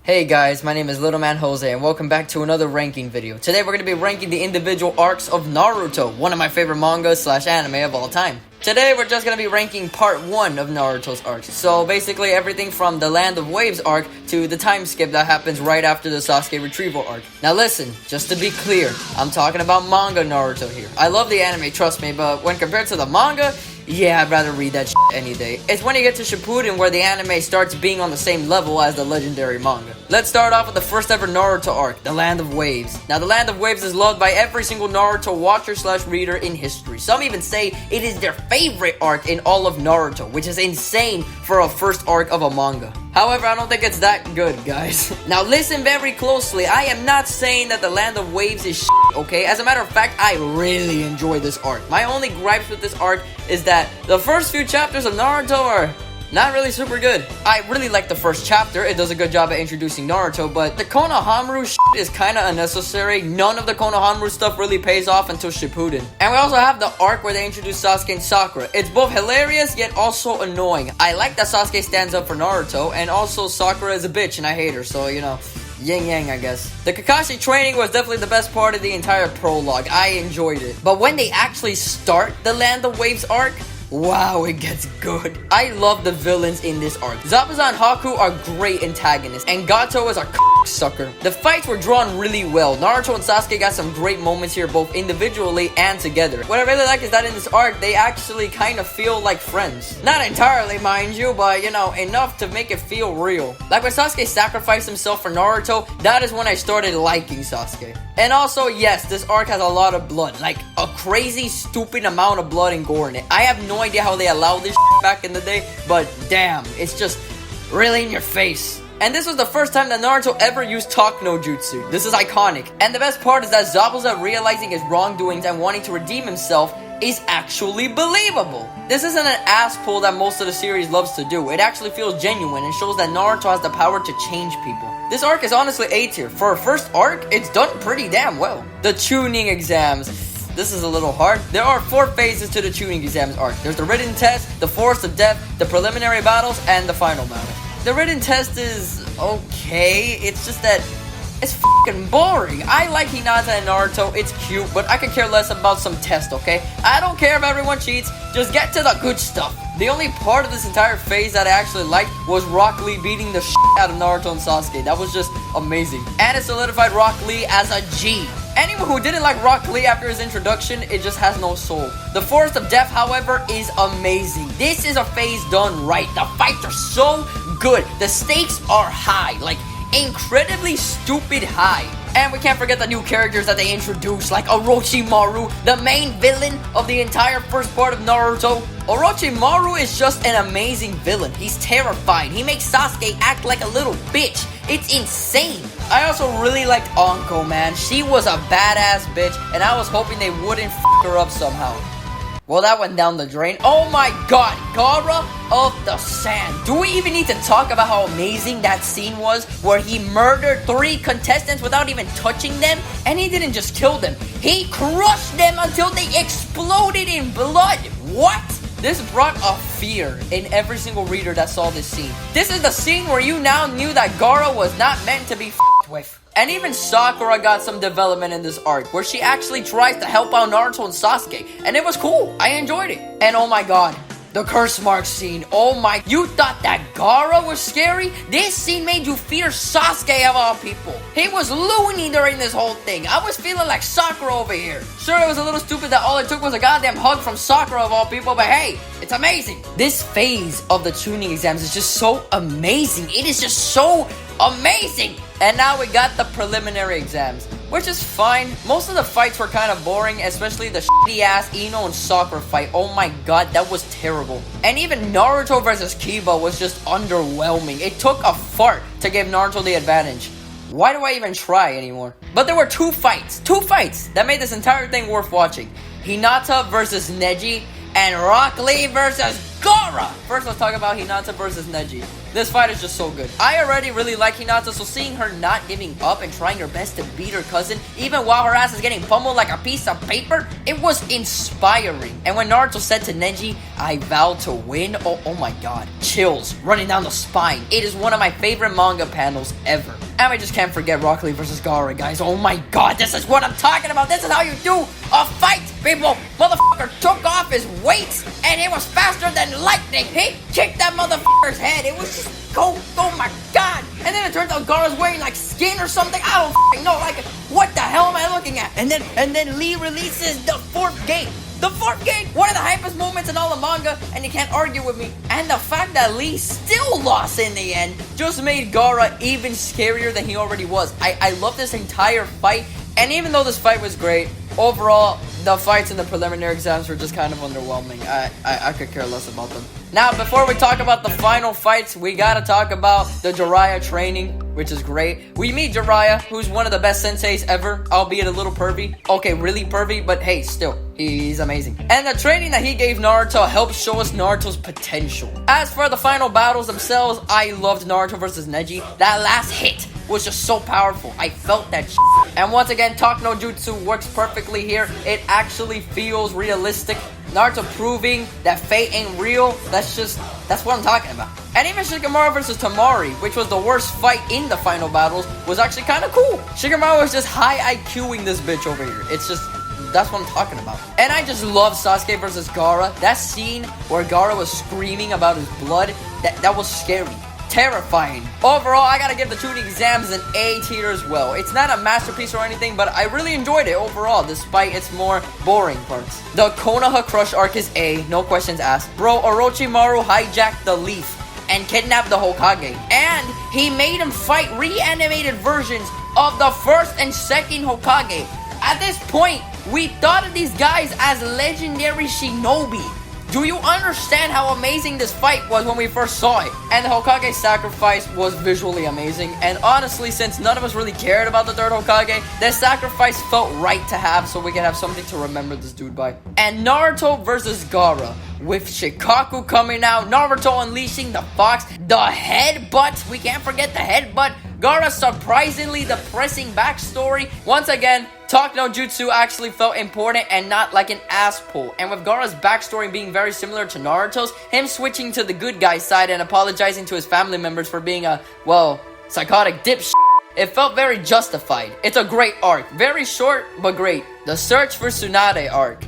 Hey guys, my name is Little Man Jose and welcome back to another ranking video. Today we're going to be ranking the individual arcs of Naruto, one of my favorite manga slash anime of all time. Today we're just going to be ranking part 1 of Naruto's arcs. So basically everything from the Land of Waves arc to the time skip that happens right after the Sasuke Retrieval Arc. Now listen, just to be clear, I'm talking about manga Naruto here. I love the anime, trust me, but when compared to the manga, yeah, I'd rather read that shit any day. It's when you get to Shippuden where the anime starts being on the same level as the legendary manga. Let's start off with the first ever Naruto arc, the Land of Waves. Now, the Land of Waves is loved by every single Naruto watcher slash reader in history. Some even say it is their favorite arc in all of Naruto, which is insane for a first arc of a manga. However, I don't think it's that good, guys. Now, listen very closely. I am not saying that the Land of Waves is shit, okay? As a matter of fact, I really enjoy this arc. My only gripes with this arc is that the first few chapters of Naruto are not really super good. I really like the first chapter. It does a good job at introducing Naruto, but the Konoha shit is kind of unnecessary. None of the Konoha stuff really pays off until Shippuden. And we also have the arc where they introduce Sasuke and Sakura. It's both hilarious, yet also annoying. I like that Sasuke stands up for Naruto, and also Sakura is a bitch, and I hate her, so, you know, yin yang, I guess. The Kakashi training was definitely the best part of the entire prologue. I enjoyed it. But when they actually start the Land of Waves arc, wow, it gets good. I love the villains in this arc. Zabuza and Haku are great antagonists, and Gato is a sucker. The fights were drawn really well. Naruto and Sasuke got some great moments here, both individually and together. What I really like is that in this arc, they actually kind of feel like friends. Not entirely, mind you, but you know, enough to make it feel real. Like when Sasuke sacrificed himself for Naruto, that is when I started liking Sasuke. And also, yes, this arc has a lot of blood, like a crazy, stupid amount of blood and gore in it. I have no idea how they allowed this back in the day, but damn, it's just really in your face. And this was the first time that Naruto ever used Talk no Jutsu. This is iconic. And the best part is that Zabuza realizing his wrongdoings and wanting to redeem himself is actually believable. This isn't an ass pull that most of the series loves to do. It actually feels genuine and shows that Naruto has the power to change people. This arc is honestly A tier. For a first arc, it's done pretty damn well. The Chunin Exams. This is a little hard. There are 4 phases to the Chunin Exams arc. There's the written test, the Forest of Death, the preliminary battles, and the final battle. The written test is okay. It's just that it's fucking boring. I like Hinata and Naruto. It's cute, but I could care less about some test, okay? I don't care if everyone cheats. Just get to the good stuff. The only part of this entire phase that I actually liked was Rock Lee beating the shit out of Naruto and Sasuke. That was just amazing. And it solidified Rock Lee as a G. Anyone who didn't like Rock Lee after his introduction, it just has no soul. The Forest of Death, however, is amazing. This is a phase done right. The fights are so good. The stakes are high, like incredibly stupid high. And we can't forget the new characters that they introduced, like Orochimaru, the main villain of the entire first part of Naruto. Orochimaru is just an amazing villain. He's terrifying. He makes Sasuke act like a little bitch. It's insane. I also really liked Anko, man. She was a badass bitch, and I was hoping they wouldn't f her up somehow. Well, that went down the drain. Oh my god, Gaara of the Sand. Do we even need to talk about how amazing that scene was where he murdered 3 contestants without even touching them? And he didn't just kill them, he crushed them until they exploded in blood. What? This brought a fear in every single reader that saw this scene. This is the scene where you now knew that Gaara was not meant to be f***ed with. And even Sakura got some development in this arc, where she actually tries to help out Naruto and Sasuke. And it was cool. I enjoyed it. And oh my god, the curse mark scene. Oh my, you thought that Gaara was scary? This scene made you fear Sasuke of all people. He was loony during this whole thing. I was feeling like Sakura over here. Sure, it was a little stupid that all it took was a goddamn hug from Sakura of all people, but hey, it's amazing. This phase of the Chunin Exams is just so amazing. It is just so amazing. And now we got the preliminary exams, which is fine. Most of the fights were kind of boring, especially the shitty ass Ino and Sakura fight. Oh my god, that was terrible. And even Naruto versus Kiba was just underwhelming. It took a fart to give Naruto the advantage. Why do I even try anymore? But there were 2 fights that made this entire thing worth watching. Hinata versus Neji and Rock Lee versus Gaara! First, let's talk about Hinata versus Neji. This fight is just so good. I already really like Hinata, so seeing her not giving up and trying her best to beat her cousin, even while her ass is getting pummeled like a piece of paper, it was inspiring. And when Naruto said to Neji, I vow to win, oh my god. Chills running down the spine. It is one of my favorite manga panels ever. And we just can't forget Rock Lee versus Gaara, guys. Oh my god, this is what I'm talking about. This is how you do a fight, people. Motherfucker took off his weights, and it was faster than lightning. He kicked that motherfucker's head. It was just, oh my god. And then it turns out Gaara's wearing like skin or something. I don't fucking know. Like, what the hell am I looking at? And then Lee releases the fourth gate. The fourth gate, one of the hypest moments in all the manga, and you can't argue with me. And the fact that Lee still lost in the end just made Gaara even scarier than he already was. I love this entire fight, and even though this fight was great, overall, the fights in the preliminary exams were just kind of underwhelming. I could care less about them. Now, before we talk about the final fights, we gotta talk about the Jiraiya training, which is great. We meet Jiraiya, who's one of the best senseis ever, albeit a little pervy. Okay, really pervy, but hey, still, he's amazing. And the training that he gave Naruto helped show us Naruto's potential. As for the final battles themselves, I loved Naruto versus Neji. That last hit was just so powerful. I felt that shit. And once again, Talk no Jutsu works perfectly here. It actually feels realistic. Naruto proving that fate ain't real. That's what I'm talking about. And even Shikamaru versus Tamari, which was the worst fight in the final battles, was actually kind of cool. Shikamaru was just high IQing this bitch over here. That's what I'm talking about. And I just love Sasuke versus Gaara. That scene where Gaara was screaming about his blood, that was scary. Terrifying. Overall, I gotta give the Chunin Exams an A tier as well. It's not a masterpiece or anything, but I really enjoyed it overall, despite its more boring parts. The Konoha Crush arc is A, no questions asked. Bro, Orochimaru hijacked the leaf and kidnapped the Hokage. And he made him fight reanimated versions of the first and second Hokage. At this point, we thought of these guys as legendary shinobi. Do you understand how amazing this fight was when we first saw it? And the Hokage sacrifice was visually amazing. And honestly, since none of us really cared about the third Hokage, that sacrifice felt right to have so we could have something to remember this dude by. And Naruto versus Gaara. With Shikaku coming out, Naruto unleashing the fox, the headbutt, we can't forget the headbutt, Gaara's surprisingly depressing backstory. Once again, Talk no Jutsu actually felt important and not like an ass pull. And with Gaara's backstory being very similar to Naruto's, him switching to the good guy side and apologizing to his family members for being a, well, psychotic dipshit, it felt very justified. It's a great arc. Very short, but great. The Search for Tsunade arc.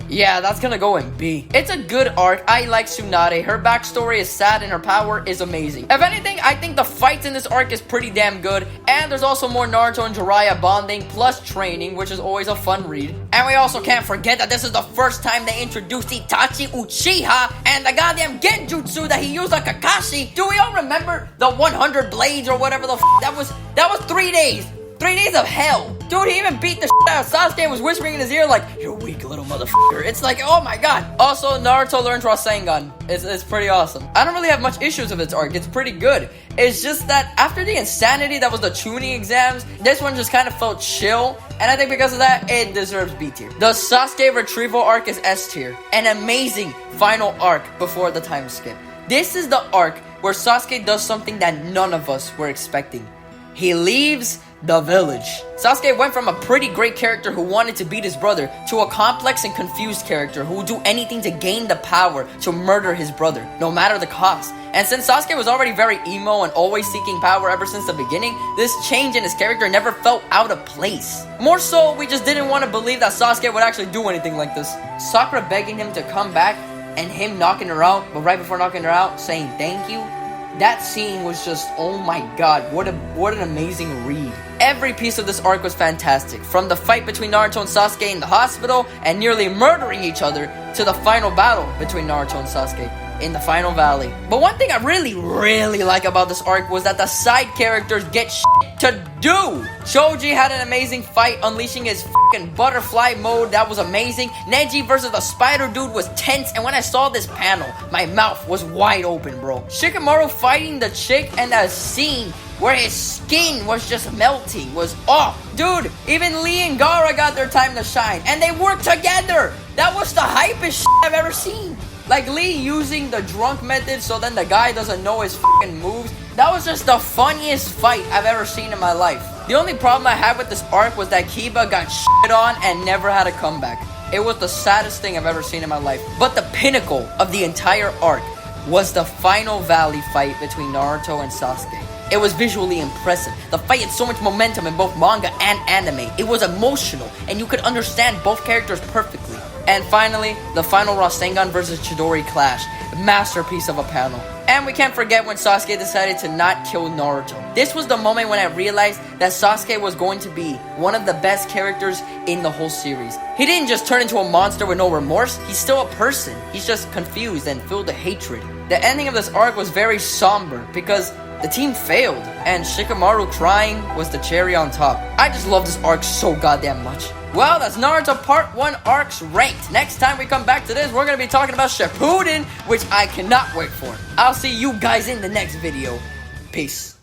Yeah, that's gonna go in B. It's a good arc. I like Tsunade. Her backstory is sad and her power is amazing. If anything, I think the fights in this arc is pretty damn good. And there's also more Naruto and Jiraiya bonding plus training, which is always a fun read. And we also can't forget that this is the first time they introduced Itachi Uchiha and the goddamn Genjutsu that he used on Kakashi. Do we all remember the 100 blades or whatever the f*** that was? That was 3 days. 3 days of hell. Dude, he even beat the shit out of Sasuke and was whispering in his ear like, you're weak, little motherfucker. It's like, oh my god. Also, Naruto learns Rasengan. It's pretty awesome. I don't really have much issues with its arc. It's pretty good. It's just that after the insanity that was the Chunin Exams, this one just kind of felt chill. And I think because of that, it deserves B tier. The Sasuke Retrieval Arc is S tier. An amazing final arc before the time skip. This is the arc where Sasuke does something that none of us were expecting. He leaves the village. Sasuke went from a pretty great character who wanted to beat his brother to a complex and confused character who would do anything to gain the power to murder his brother, no matter the cost. And since Sasuke was already very emo and always seeking power ever since the beginning, this change in his character never felt out of place. More so, we just didn't want to believe that Sasuke would actually do anything like this. Sakura begging him to come back and him knocking her out, but right before knocking her out, saying thank you. That scene was just, oh my god, what an amazing read. Every piece of this arc was fantastic. From the fight between Naruto and Sasuke in the hospital and nearly murdering each other to the final battle between Naruto and Sasuke in the final valley. But one thing I really like about this arc was that the side characters get shit to do. Choji had an amazing fight, unleashing his fucking butterfly mode. That was amazing. Neji versus the spider dude was tense, and when I saw this panel, my mouth was wide open, bro. Shikamaru fighting the chick and that scene where his skin was just melting was off. Dude, even Lee and Gaara got their time to shine, and they worked together. That was the hypest shit I've ever seen. Like Lee using the drunk method so then the guy doesn't know his fucking moves. That was just the funniest fight I've ever seen in my life. The only problem I had with this arc was that Kiba got shit on and never had a comeback. It was the saddest thing I've ever seen in my life. But the pinnacle of the entire arc was the final valley fight between Naruto and Sasuke. It was visually impressive. The fight had so much momentum in both manga and anime. It was emotional, and you could understand both characters perfectly. And finally, the final Rasengan versus Chidori clash. Masterpiece of a panel. And we can't forget when Sasuke decided to not kill Naruto. This was the moment when I realized that Sasuke was going to be one of the best characters in the whole series. He didn't just turn into a monster with no remorse. He's still a person. He's just confused and filled with hatred. The ending of this arc was very somber because the team failed, and Shikamaru crying was the cherry on top. I just love this arc so goddamn much. Well, that's Naruto Part 1 arcs ranked. Next time we come back to this, we're going to be talking about Shippuden, which I cannot wait for. I'll see you guys in the next video. Peace.